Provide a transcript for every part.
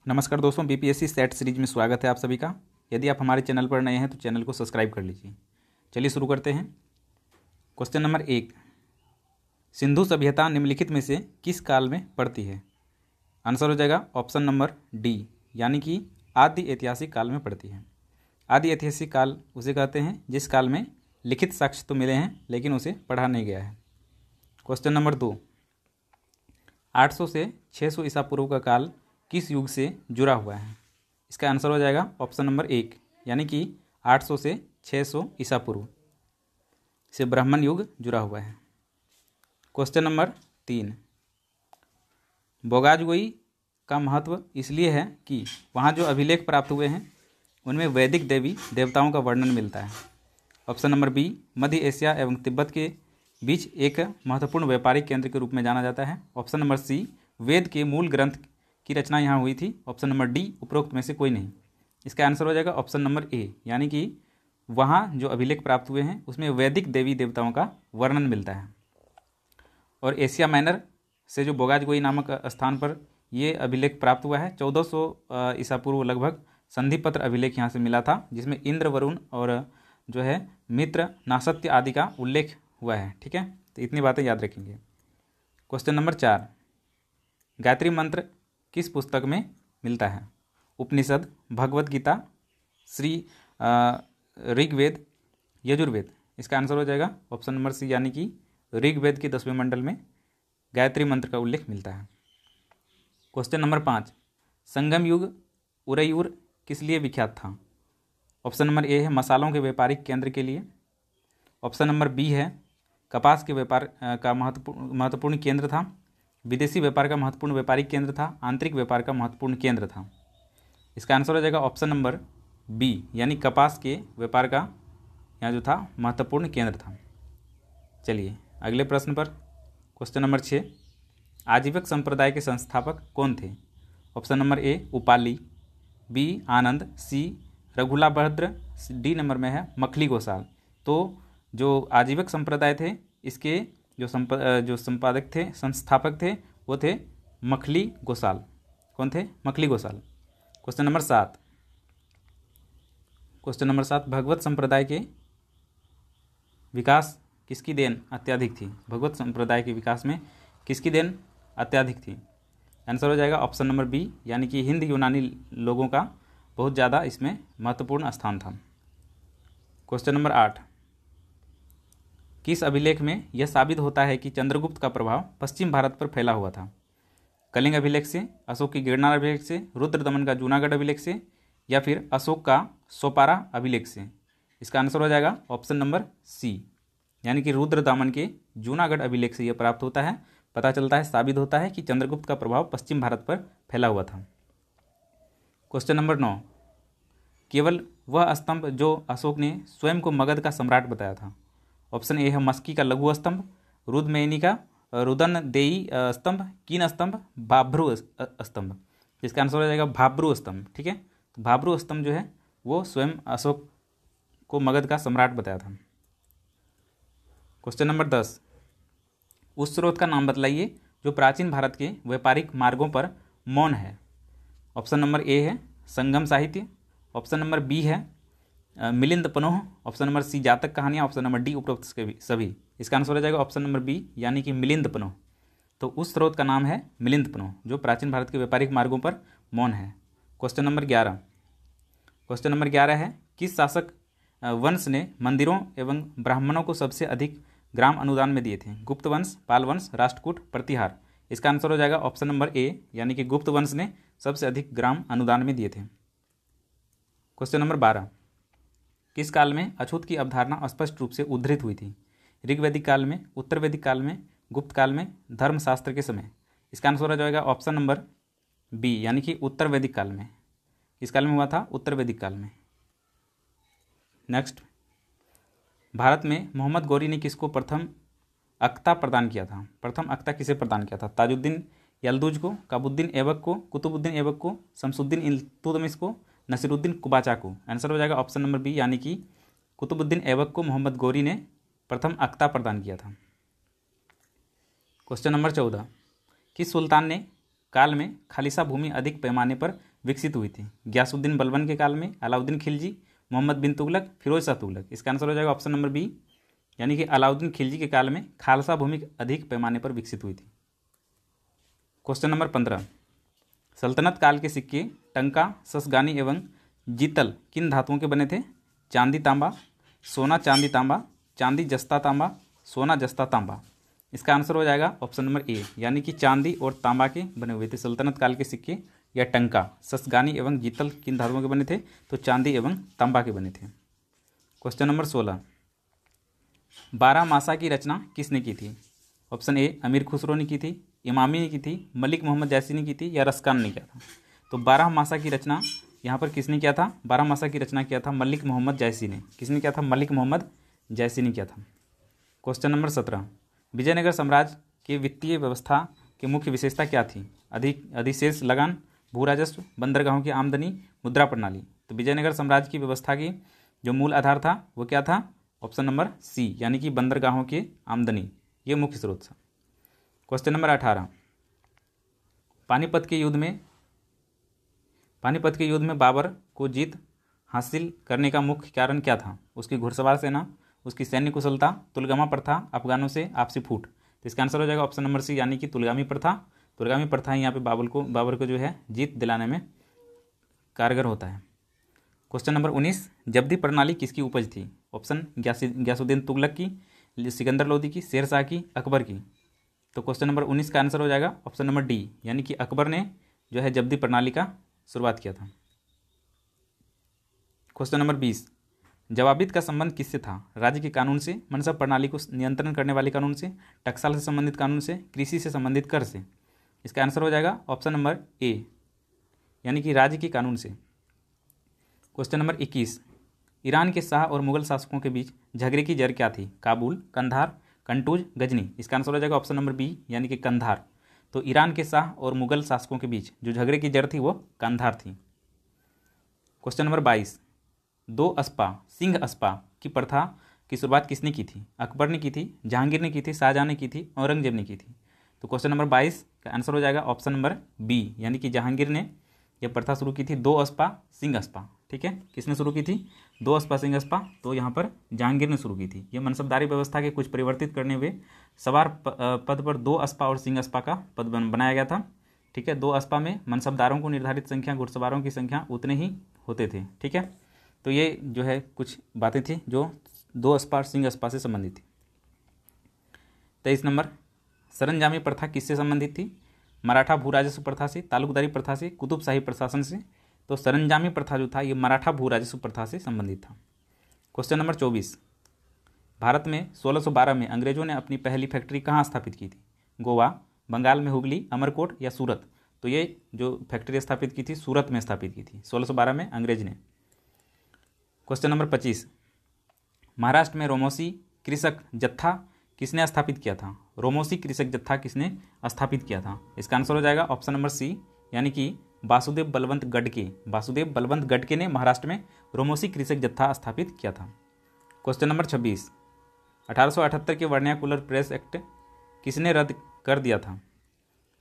नमस्कार दोस्तों, BPSC set series में स्वागत है आप सभी का। यदि आप हमारे चैनल पर नए हैं तो चैनल को सब्सक्राइब कर लीजिए। चलिए शुरू करते हैं। क्वेश्चन नंबर 1, सिंधु सभ्यता निम्नलिखित में से किस काल में पड़ती है? आंसर हो जाएगा ऑप्शन नंबर डी, यानी कि आदि ऐतिहासिक काल में पड़ती है। आदि ऐतिहासिक काल उसे कहते हैं जिस काल में लिखित साक्ष्य तो मिले हैं लेकिन उसे पढ़ा नहीं गया है। क्वेश्चन नंबर 2, 800 से 600 ईसा पूर्व का काल किस युग से जुड़ा हुआ है? इसका आंसर हो जाएगा ऑप्शन नंबर 1, यानी कि 800 से 600 ईसा पूर्व से ब्राह्मण युग जुड़ा हुआ है। क्वेश्चन नंबर 3, बोगाजगोई का महत्व इसलिए है कि वहाँ जो अभिलेख प्राप्त हुए हैं उनमें वैदिक देवी देवताओं का वर्णन मिलता है। ऑप्शन नंबर बी, मध्य एशिया एवं तिब्बत के बीच एक महत्वपूर्ण व्यापारिक केंद्र के रूप में जाना जाता है। ऑप्शन नंबर सी, वेद के मूल ग्रंथ की रचना यहाँ हुई थी। ऑप्शन नंबर डी, उपरोक्त में से कोई नहीं। इसका आंसर हो जाएगा ऑप्शन नंबर ए, यानी कि वहाँ जो अभिलेख प्राप्त हुए हैं उसमें वैदिक देवी देवताओं का वर्णन मिलता है। और एशिया माइनर से जो बोगाजगोई नामक स्थान पर ये अभिलेख प्राप्त हुआ है 1400 ईसा पूर्व लगभग संधिपत्र अभिलेख यहाँ से मिला था, जिसमें इंद्र, वरुण और जो है मित्र, नासत्य आदि का उल्लेख हुआ है। ठीक है, तो इतनी बातें याद रखेंगे। क्वेश्चन नंबर 4, गायत्री मंत्र किस पुस्तक में मिलता है? उपनिषद, भगवत गीता, श्री ऋग्वेद, यजुर्वेद। इसका आंसर हो जाएगा ऑप्शन नंबर सी, यानी कि ऋग्वेद के 10वें मंडल में गायत्री मंत्र का उल्लेख मिलता है। क्वेश्चन नंबर 5, संगम युग उरैयूर किस लिए विख्यात था? ऑप्शन नंबर ए है मसालों के व्यापारिक केंद्र के लिए। ऑप्शन नंबर बी है कपास के व्यापार का महत्वपूर्ण केंद्र था। विदेशी व्यापार का महत्वपूर्ण व्यापारिक केंद्र था। आंतरिक व्यापार का महत्वपूर्ण केंद्र था। इसका आंसर हो जाएगा ऑप्शन नंबर बी, यानी कपास के व्यापार का यहाँ जो था महत्वपूर्ण केंद्र था। चलिए अगले प्रश्न पर। क्वेश्चन नंबर 6, आजीवक संप्रदाय के संस्थापक कौन थे? Option number A Upali, B Anand, C रघुलाभद्र, डी नंबर में है मखली गोसाल। तो जो आजीवक संप्रदाय थे इसके जो संपादक थे, संस्थापक थे, वो थे मखली गोसाल। कौन थे? मखली गोसाल। क्वेश्चन नंबर 7, भगवत संप्रदाय के विकास किसकी देन अत्याधिक थी? भगवत संप्रदाय के विकास में किसकी देन अत्याधिक थी? आंसर हो जाएगा ऑप्शन नंबर बी, यानी कि हिंद यूनानी लोगों का बहुत ज़्यादा इसमें महत्वपूर्ण स्थान था। क्वेश्चन नंबर 8, किस अभिलेख में यह साबित होता है कि चंद्रगुप्त का प्रभाव पश्चिम भारत पर फैला हुआ था? कलिंग अभिलेख से, अशोक की गिरनार अभिलेख से, रुद्रदमन का जूनागढ़ अभिलेख से, या फिर अशोक का सोपारा अभिलेख से? इसका आंसर हो जाएगा ऑप्शन नंबर सी, यानी कि रुद्रदमन के जूनागढ़ अभिलेख से यह प्राप्त होता है। पता चलता है, साबित होता है कि चंद्रगुप्त का प्रभाव पश्चिम भारत पर फैला हुआ था। क्वेश्चन नंबर 9, केवल वह स्तंभ जो अशोक ने स्वयं को मगध का सम्राट बताया था। ऑप्शन ए है मस्की का लघु स्तंभ, रुद्रमेनी का रुदनदेयी स्तंभ, कीन स्तंभ, भाब्रू स्तंभ। इसका आंसर हो जाएगा भाब्रू स्तंभ। ठीक है, तो भाब्रू स्तंभ जो है वो स्वयं अशोक को मगध का सम्राट बताया था। क्वेश्चन नंबर 10, उस स्रोत का नाम बतलाइए जो प्राचीन भारत के व्यापारिक मार्गों पर मौन है। ऑप्शन नंबर ए है संगम साहित्य। ऑप्शन नंबर बी है Milinda Panho. Option number C Jataka कहानियाँ। ऑप्शन नंबर डी उपरोक्त सभी। इसका आंसर हो जाएगा ऑप्शन नंबर बी, यानी कि मिलिंद पनोह। तो उस स्रोत का नाम है मिलिंद पनोह जो प्राचीन भारत के व्यापारिक मार्गों पर मौन है। क्वेश्चन नंबर 11 है किस शासक वंश ने मंदिरों एवं ब्राह्मणों को सबसे अधिक ग्राम अनुदान में दिए थे? गुप्त वंश, पाल वंश, राष्ट्रकूट, प्रतिहार। इसका आंसर हो जाएगा ऑप्शन नंबर ए, यानी कि गुप्त वंश ने सबसे अधिक ग्राम अनुदान में दिए थे। क्वेश्चन नंबर 12, किस काल में अछूत की अवधारणा स्पष्ट रूप से उद्धृत हुई थी? ऋग्वैदिक काल में, उत्तर वैदिक काल में, गुप्त काल में, धर्मशास्त्र के समय? इसका आंसर हो जाएगा ऑप्शन नंबर बी, यानी कि उत्तर वैदिक काल में। किस काल में हुआ था? उत्तर वैदिक काल में। नेक्स्ट, भारत में मोहम्मद गौरी ने किसको प्रथम अख्ता प्रदान किया था? प्रथम अख्ता किसे प्रदान किया था? ताजुद्दीन यल्दुज को, काबुद्दीन ऐबक को, कुतुबुद्दीन ऐबक को, शमसुद्दीन इल्तुतमिश को, नसीरुद्दीन कुबाचा को? आंसर हो जाएगा ऑप्शन नंबर बी, यानी कि कुतुबुद्दीन ऐबक को मोहम्मद गौरी ने प्रथम अख्ता प्रदान किया था। क्वेश्चन नंबर 14, किस सुल्तान ने काल में खालिसा भूमि अधिक पैमाने पर विकसित हुई थी? गयासुद्दीन बलबन के काल में, अलाउद्दीन खिलजी, मोहम्मद बिन तुगलक, फिरोज शाह तुगलक। इसका आंसर हो जाएगा ऑप्शन नंबर बी, यानी कि अलाउद्दीन खिलजी के काल में खालसा भूमि अधिक पैमाने पर विकसित हुई थी। क्वेश्चन नंबर 15, सल्तनत काल के सिक्के टंका, ससगानी एवं जीतल किन धातुओं के बने थे? चांदी तांबा, सोना चांदी तांबा, चांदी जस्ता तांबा, सोना जस्ता तांबा। इसका आंसर हो जाएगा ऑप्शन नंबर ए, यानी कि चांदी और तांबा के बने हुए थे सल्तनत काल के सिक्के या टंका। ससगानी एवं जीतल किन धातुओं के बने थे? तो चांदी एवं तांबा के बने थे। क्वेश्चन नंबर 16, 12 मासा की रचना किसने की थी? ऑप्शन ए अमीर खुसरो ने की थी, इमामी ने की थी, मलिक मोहम्मद जैसी ने की थी या रसकान ने किया था? तो 12 मासा की रचना यहाँ पर किसने किया था? 12 मासा की रचना किया था मलिक मोहम्मद जैसी ने। किसने किया था? मलिक मोहम्मद जैसी ने किया था। क्वेश्चन नंबर 17, विजयनगर साम्राज्य के वित्तीय व्यवस्था की मुख्य विशेषता क्या थी? अधिशेष लगान, भू राजस्व, बंदरगाहों की आमदनी, मुद्रा प्रणाली। तो विजयनगर साम्राज्य की व्यवस्था की जो मूल आधार था वो क्या था? ऑप्शन नंबर सी, यानी कि बंदरगाहों की आमदनी, ये मुख्य स्रोत था। क्वेश्चन नंबर 18, पानीपत के युद्ध में बाबर को जीत हासिल करने का मुख्य कारण क्या था? उसकी घुड़सवार सेना, उसकी सैन्य कुशलता, तुलगामा प्रथा, अफगानों से आपसी फूट। तो इसका आंसर हो जाएगा ऑप्शन नंबर सी, यानी कि तुलगामी प्रथा। तुलगामी प्रथा ही यहाँ पे बाबर को जो है जीत दिलाने में कारगर होता है। क्वेश्चन नंबर 19, जब्दी प्रणाली किसकी उपज थी? ऑप्शन गयासुद्दीन तुगलक की, सिकंदर लोदी की, शेर शाह की, अकबर की। तो क्वेश्चन नंबर 19 का आंसर हो जाएगा ऑप्शन नंबर डी, यानी कि अकबर ने जो है जब्दी प्रणाली का शुरुआत किया था। क्वेश्चन नंबर 20, जवाबित का संबंध किससे था? राज्य के कानून से, मनसब प्रणाली को नियंत्रण करने वाले कानून से, टकसाल से संबंधित कानून से, कृषि से संबंधित कर से। इसका आंसर हो जाएगा ऑप्शन नंबर ए, यानी कि राज्य के कानून से। क्वेश्चन नंबर 21, ईरान के शाह और मुगल शासकों के बीच झगड़े की जड़ क्या थी? काबुल, कंधार, कंटूज, गजनी। इसका आंसर हो जाएगा ऑप्शन नंबर बी, यानी कि कंधार। तो ईरान के शाह और मुगल शासकों के बीच जो झगड़े की जड़ थी वो कंधार थी। क्वेश्चन नंबर 22, दो अस्पा सिंह अस्पा की प्रथा की शुरुआत किसने की थी? अकबर ने की थी, जहांगीर ने की थी, शाहजहां ने की थी, औरंगजेब ने की थी। तो क्वेश्चन नंबर 22 का आंसर हो जाएगा ऑप्शन नंबर बी, यानी कि जहांगीर ने यह प्रथा शुरू की थी, दो अस्पा सिंह अस्पा। ठीक है, किसने शुरू की थी? दो अस्पा सिंह अस्पा। तो यहाँ पर जहांगीर ने शुरू की थी। ये मनसबदारी व्यवस्था के कुछ परिवर्तित करने हुए सवार पद पर दो अस्पा और सिंह अस्पा का पद बनाया गया था। ठीक है, दो अस्पा में मनसबदारों को निर्धारित संख्या, घुड़सवारों की संख्या उतने ही होते थे। ठीक है, तो ये जो है कुछ बातें थी जो दो अस्पा और सिंह अस्पा से संबंधित थी। 23 नंबर, सरंजामी प्रथा किससे संबंधित थी? मराठा भू राजस्व प्रथा से, तालुकदारी प्रथा से, कुतुबशाही प्रशासन से। तो सरंजामी प्रथा जो था ये मराठा भू राजस्व प्रथा से संबंधित था। क्वेश्चन नंबर 24, भारत में 1612 में अंग्रेजों ने अपनी पहली फैक्ट्री कहाँ स्थापित की थी? गोवा, बंगाल में हुगली, अमरकोट या सूरत? तो ये जो फैक्ट्री स्थापित की थी सूरत में स्थापित की थी 1612 में अंग्रेज ने। क्वेश्चन नंबर 25, महाराष्ट्र में रोमोसी कृषक जत्था किसने स्थापित किया था? रोमोसी कृषक जत्था किसने स्थापित किया था? इसका आंसर हो जाएगा ऑप्शन नंबर सी, यानी कि वासुदेव बलवंत गढ़के। वासुदेव बलवंत गढ़के ने महाराष्ट्र में रोमोसी कृषक जत्था स्थापित किया था। क्वेश्चन नंबर 26, 1878 के वर्नाकुलर प्रेस एक्ट किसने रद्द कर दिया था?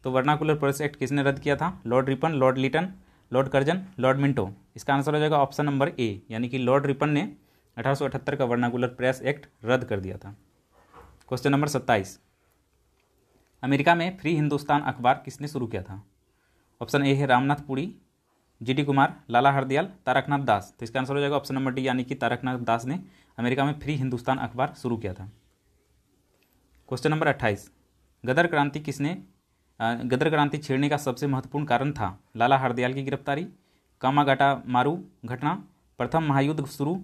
तो वर्नाकुलर प्रेस एक्ट किसने रद्द किया था? Lord Ripon, Lord Lytton, Lord Curzon, Lord Minto. इसका आंसर हो जाएगा ऑप्शन नंबर ए, यानी कि लॉर्ड रिपन ने 1878 का वर्नाकुलर प्रेस एक्ट रद्द कर दिया था। क्वेश्चन नंबर 27, अमेरिका में फ्री हिंदुस्तान अखबार किसने शुरू किया था? ऑप्शन ए है रामनाथ पुरी, जीडी कुमार, लाला हरदयाल, तारकनाथ दास। तो इसका आंसर हो जाएगा ऑप्शन नंबर डी, यानी कि तारकनाथ दास ने अमेरिका में फ्री हिंदुस्तान अखबार शुरू किया था। क्वेश्चन नंबर 28, गदर क्रांति छेड़ने का सबसे महत्वपूर्ण कारण था? लाला हरदयाल की गिरफ्तारी, कामागाटा मारू घटना, प्रथम महायुद्ध शुरू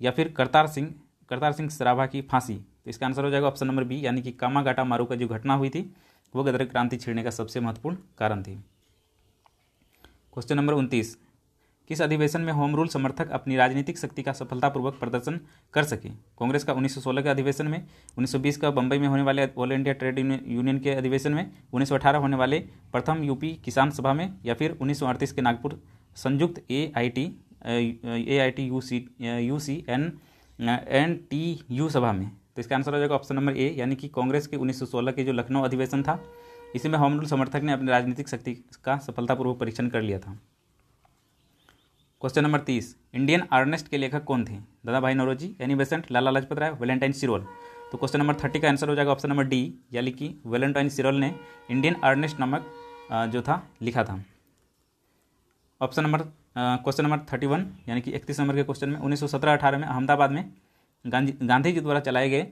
या फिर करतार सिंह सराभा की फांसी। तो इसका आंसर हो जाएगा ऑप्शन नंबर बी, यानी कि कामागाटा मारू का जो घटना हुई थी वो गदर क्रांति छेड़ने का सबसे महत्वपूर्ण कारण थी। क्वेश्चन नंबर 29, किस अधिवेशन में होम रूल समर्थक अपनी राजनीतिक शक्ति का सफलतापूर्वक प्रदर्शन कर सके? कांग्रेस का 1916 के अधिवेशन में, 1920 का बंबई में होने वाले ऑल इंडिया ट्रेड यूनियन के अधिवेशन में, 1918 होने वाले प्रथम यूपी किसान सभा में या फिर 1938 के नागपुर संयुक्त AITUCNTU सभा में। तो इसका आंसर हो जाएगा ऑप्शन नंबर ए, यानी कि कांग्रेस के 1916 के जो लखनऊ अधिवेशन था इसी में होम रूल समर्थक ने अपनी राजनीतिक शक्ति का सफलतापूर्वक परीक्षण कर लिया था। क्वेश्चन नंबर 30, इंडियन अर्नेस्ट के लेखक कौन थे? दादा भाई Naoroji, Annie Besant, Lala Lajpat Rai, Valentine सिरोल। तो क्वेश्चन नंबर 30 का आंसर हो जाएगा ऑप्शन नंबर डी, यानी कि वैलेंटाइन सिरोल ने इंडियन अर्नेस्ट नामक जो था लिखा था। ऑप्शन नंबर क्वेश्चन नंबर 31 यानी कि 31 नंबर के क्वेश्चन में 1917-18 में अहमदाबाद में गांधी जी द्वारा चलाए गए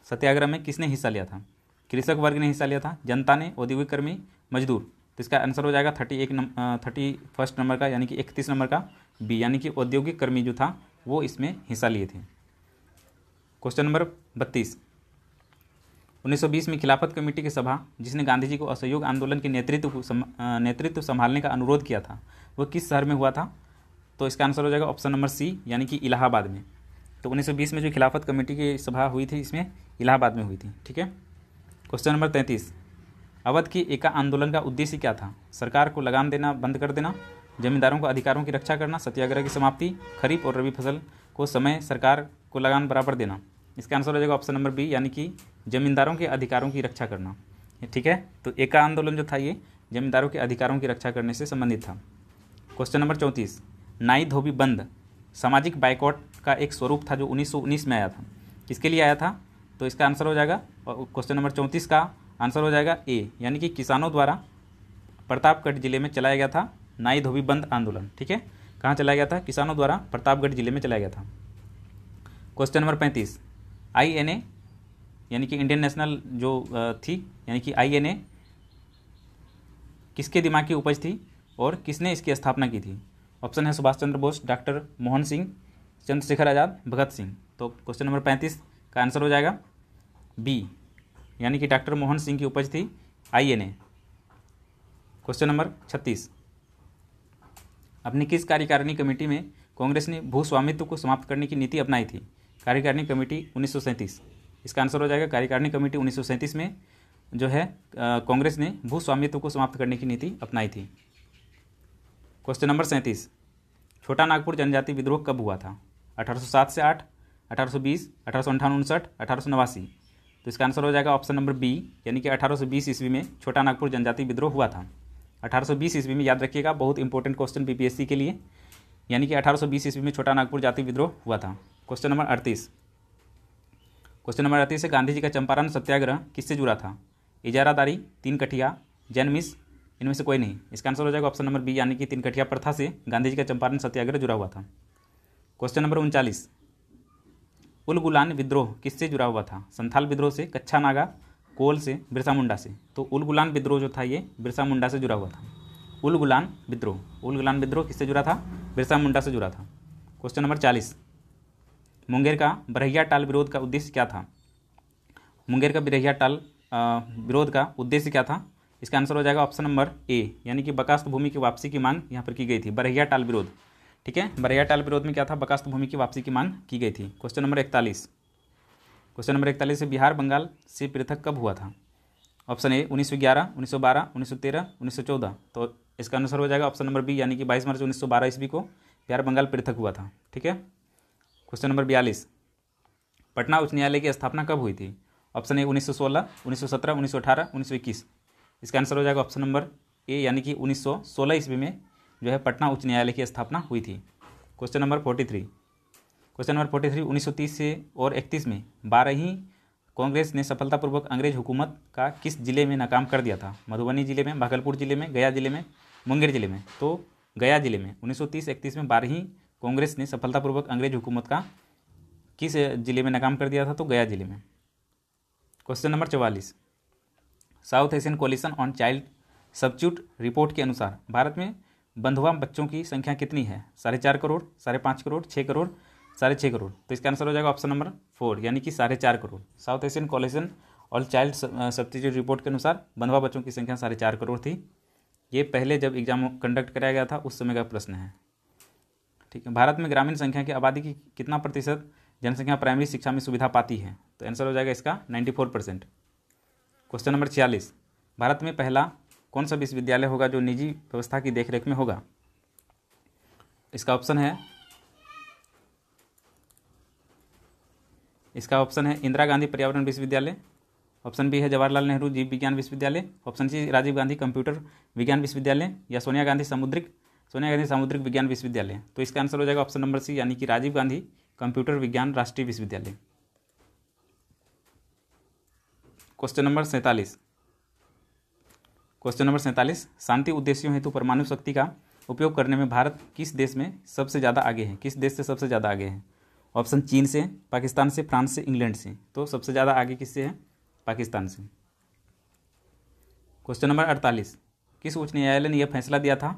सत्याग्रह में किसने हिस्सा लिया था? कृषक वर्ग ने हिस्सा लिया था, जनता ने, औद्योगिक कर्मी, मजदूर। तो इसका आंसर हो जाएगा 31 नंबर का यानी कि 31 नंबर का बी, यानी कि औद्योगिक कर्मी जो था वो इसमें हिस्सा लिए थे। क्वेश्चन नंबर 32, 1920 में खिलाफत कमेटी की सभा जिसने गांधी जी को असहयोग आंदोलन के नेतृत्व संभालने का अनुरोध किया था वो किस शहर में हुआ था? तो इसका आंसर हो जाएगा ऑप्शन नंबर सी, यानी कि इलाहाबाद में। तो 1920 में जो खिलाफत कमेटी की सभा हुई थी इसमें इलाहाबाद में हुई थी। ठीक है। क्वेश्चन नंबर 33, अवध की एका आंदोलन का उद्देश्य क्या था? सरकार को लगान देना बंद कर देना, जमींदारों को अधिकारों की रक्षा करना, सत्याग्रह की समाप्ति, खरीफ और रबी फसल को समय सरकार को लगान बराबर देना। इसका आंसर हो जाएगा ऑप्शन नंबर बी, यानी कि जमींदारों के अधिकारों की रक्षा करना। ठीक है। तो एका आंदोलन जो था ये जमींदारों के अधिकारों की रक्षा करने से संबंधित था। क्वेश्चन नंबर 34, नाई धोबी बंद सामाजिक बाइकआउट का एक स्वरूप था जो 1919 में आया था। किसके लिए आया था? तो इसका आंसर हो जाएगा क्वेश्चन नंबर 34 का आंसर हो जाएगा ए, यानी कि किसानों द्वारा प्रतापगढ़ जिले में चलाया गया था नाई धोबी बंद आंदोलन। ठीक है। कहाँ चलाया गया था? किसानों द्वारा प्रतापगढ़ जिले में चलाया गया था। क्वेश्चन नंबर 35, INA यानी कि इंडियन नेशनल जो थी यानी कि INA किसके दिमाग की उपज थी और किसने इसकी स्थापना की थी? ऑप्शन है सुभाष चंद्र बोस, डॉक्टर मोहन सिंह, चंद्रशेखर आज़ाद, भगत सिंह। तो क्वेश्चन नंबर 35 का आंसर हो जाएगा बी, यानी कि डॉक्टर मोहन सिंह की उपज थी INA। क्वेश्चन नंबर 36, अपनी किस कार्यकारिणी कमेटी में कांग्रेस ने भू स्वामित्व को समाप्त करने की नीति अपनाई थी? कार्यकारिणी कमेटी 1937। इसका आंसर हो जाएगा कार्यकारिणी कमेटी 1937 में जो है कांग्रेस ने भू स्वामित्व को समाप्त करने की नीति अपनाई थी। क्वेश्चन नंबर 37, छोटा नागपुर जनजाति विद्रोह कब हुआ था? 1807 से 8, 1820, 1858, 1889। तो इसका आंसर हो जाएगा ऑप्शन नंबर बी, यानी कि 1820 ईस्वी में छोटा नागपुर जनजाति विद्रोह हुआ था। 1820 ईस्वी में, याद रखिएगा, बहुत इंपॉर्टेंट क्वेश्चन BPSC के लिए, यानी कि 1820 ईस्वी में छोटा नागपुर जाति विद्रोह हुआ था। क्वेश्चन नंबर 38, क्वेश्चन नंबर 38 है गांधी जी का चंपारण सत्याग्रह किससे जुड़ा था? इजारादारी, तीन कठिया, जन्मिस, इनमें से कोई नहीं। इसका आंसर हो जाएगा ऑप्शन नंबर बी, यानी कि तीन कठिया प्रथा से गांधी जी का चंपारण सत्याग्रह जुड़ा हुआ था। क्वेश्चन नंबर 39, उलगुलान विद्रोह किससे जुड़ा हुआ था? संथाल विद्रोह से, कच्छा नागा, कोल से, बिरसा मुंडा से। तो उलगुलान विद्रोह जो था ये बिरसा मुंडा से जुड़ा हुआ था। उलगुलान विद्रोह किससे जुड़ा था? बिरसा मुंडा से जुड़ा था। क्वेश्चन नंबर 40, मुंगेर का बरहिया टाल विरोध का उद्देश्य क्या था? मुंगेर का बरहिया टाल विरोध का उद्देश्य क्या था? इसका आंसर हो जाएगा ऑप्शन नंबर ए, यानी कि बकास्त भूमि की वापसी की मांग यहाँ पर की गई थी, बरहिया टाल विरोध। ठीक है। बरहिया टाल विरोध में क्या था? बकास्त भूमि की वापसी की मांग की गई थी। क्वेश्चन नंबर 41, क्वेश्चन नंबर 41 से बिहार बंगाल से पृथक कब हुआ था? Option A 1911, 1912, 1913, 1914। तो इसका आंसर हो जाएगा ऑप्शन नंबर बी, यानी कि 22 मार्च 1912 ईस्वी को बिहार बंगाल पृथक हुआ था। ठीक है। क्वेश्चन नंबर 42, पटना उच्च न्यायालय की स्थापना कब हुई थी? Option A 1916, 1917, 1918, 1921। इसका आंसर हो जाएगा ऑप्शन नंबर ए, यानी कि 1916 ईस्वी में जो है पटना उच्च न्यायालय की स्थापना हुई थी। क्वेश्चन नंबर 43, 1930 से और 31 में 12वीं कांग्रेस ने सफलतापूर्वक अंग्रेज हुकूमत का किस जिले में नाकाम कर दिया था? मधुबनी जिले में, भागलपुर जिले में, गया जिले में, मुंगेर जिले में। तो गया जिले में 1930-31 में 12वीं कांग्रेस ने सफलतापूर्वक अंग्रेज हुकूमत का किस जिले में नाकाम कर दिया था? तो गया जिले में। Question number 44, South Asian coalition on child servitude report के अनुसार भारत में बंधुआ बच्चों की संख्या कितनी है? 4.5 करोड़, 5.5 करोड़, 6 करोड़, 6.5 करोड़। तो इसका आंसर हो जाएगा ऑप्शन नंबर 4, यानी कि 4.5 crore. South Asian coalition on child servitude report के अनुसार बंधुआ बच्चों की संख्या 4.5 करोड़ थी। ये पहले जब एग्जाम कंडक्ट कराया गया था उस समय का प्रश्न है। ठीक है। भारत में ग्रामीण संख्या की आबादी की कितना प्रतिशत जनसंख्या प्राइमरी शिक्षा में सुविधा पाती है? तो आंसर हो जाएगा इसका 94%। क्वेश्चन नंबर 46, भारत में पहला कौन सा विश्वविद्यालय होगा जो निजी व्यवस्था की देखरेख में होगा? इसका ऑप्शन है इंदिरा गांधी पर्यावरण विश्वविद्यालय, ऑप्शन बी है जवाहरलाल नेहरू जीव विज्ञान विश्वविद्यालय, option C Rajiv Gandhi computer विज्ञान विश्वविद्यालय, या सोनिया गांधी समुद्रिक सोनिया गांधी सामुद्रिक विज्ञान विश्वविद्यालय, तो इसका आंसर हो जाएगा ऑप्शन नंबर सी, यानी कि राजीव गांधी कंप्यूटर विज्ञान राष्ट्रीय विश्वविद्यालय। क्वेश्चन नंबर 47, शांति उद्देश्यों हेतु परमाणु शक्ति का उपयोग करने में भारत किस देश में सबसे ज़्यादा आगे है? किस देश से सबसे ज़्यादा आगे है? ऑप्शन चीन से, पाकिस्तान से, फ्रांस से, इंग्लैंड से। तो सबसे ज़्यादा आगे किससे है? पाकिस्तान से। क्वेश्चन नंबर 48, किस उच्च न्यायालय ने यह फैसला दिया था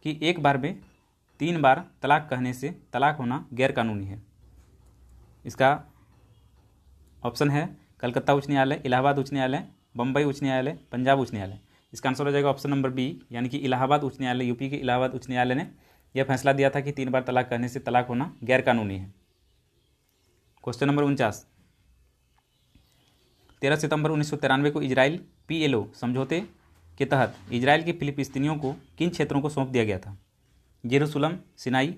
कि एक बार में 3 बार तलाक कहने से तलाक होना गैरकानूनी है? इसका ऑप्शन है कलकत्ता उच्च न्यायालय, इलाहाबाद उच्च न्यायालय, बम्बई उच्च न्यायालय, पंजाब उच्च न्यायालय। इसका आंसर हो जाएगा ऑप्शन नंबर बी, यानी कि इलाहाबाद उच्च न्यायालय। यूपी के इलाहाबाद उच्च न्यायालय ने यह फैसला दिया था कि 3 बार तलाक कहने से तलाक होना गैरकानूनी है। क्वेश्चन नंबर 49, 13 सितंबर 1993 को इजराइल PLO समझौते के तहत इजराइल के फिलिस्तीनियों को किन क्षेत्रों को सौंप दिया गया था? जेरूसलम, सिनाई,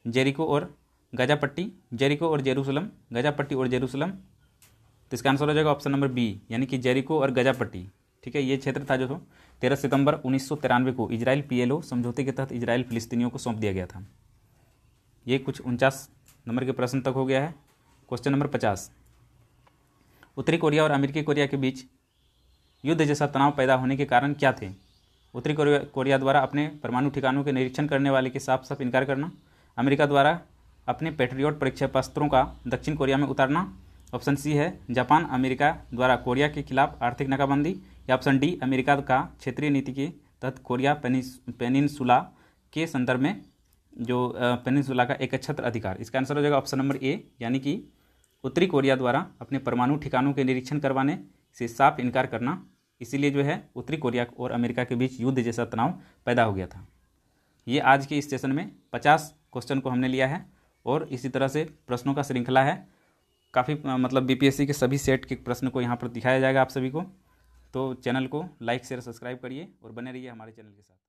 जेरिको और गाजा पट्टी, जेरिको और जेरूसलम, गाजा पट्टी और जेरूसलम। तो इसका आंसर हो जाएगा ऑप्शन नंबर बी, यानी कि जेरिको और गाजा पट्टी। ठीक है, ये क्षेत्र था जो 13 सितंबर 1993 को इजराइल PLO समझौते के तहत इजराइल फिलिस्तीनियों को सौंप दिया गया था। ये कुछ 49 नंबर के प्रश्न तक हो गया है। क्वेश्चन नंबर 50, उत्तरी कोरिया और अमेरिकी कोरिया के बीच युद्ध जैसा तनाव पैदा होने के कारण क्या थे? उत्तरी कोरिया द्वारा अपने परमाणु ठिकानों के निरीक्षण करने वाले के साफ साफ इनकार करना, अमेरिका द्वारा अपने पैट्रियट परीक्षेपास्त्रों का दक्षिण कोरिया में उतारना, ऑप्शन सी है जापान अमेरिका द्वारा कोरिया के खिलाफ आर्थिक नाकाबंदी, या ऑप्शन डी अमेरिका का क्षेत्रीय नीति के तहत कोरिया पेनिनसुला के संदर्भ में जो पेनिनसुला का एकछत्र अधिकार। इसका आंसर हो जाएगा ऑप्शन नंबर ए, यानी कि उत्तरी कोरिया द्वारा अपने परमाणु ठिकानों के निरीक्षण करवाने से साफ इनकार करना, इसीलिए जो है उत्तरी कोरिया और अमेरिका के बीच युद्ध जैसा तनाव पैदा हो गया था। ये आज के इस सेशन में 50 क्वेश्चन को हमने लिया है और इसी तरह से प्रश्नों का श्रृंखला है। काफ़ी मतलब BPSC के सभी सेट के प्रश्न को यहाँ पर दिखाया जाएगा आप सभी को। तो चैनल को लाइक शेयर सब्सक्राइब करिए और बने रहिए हमारे चैनल के साथ।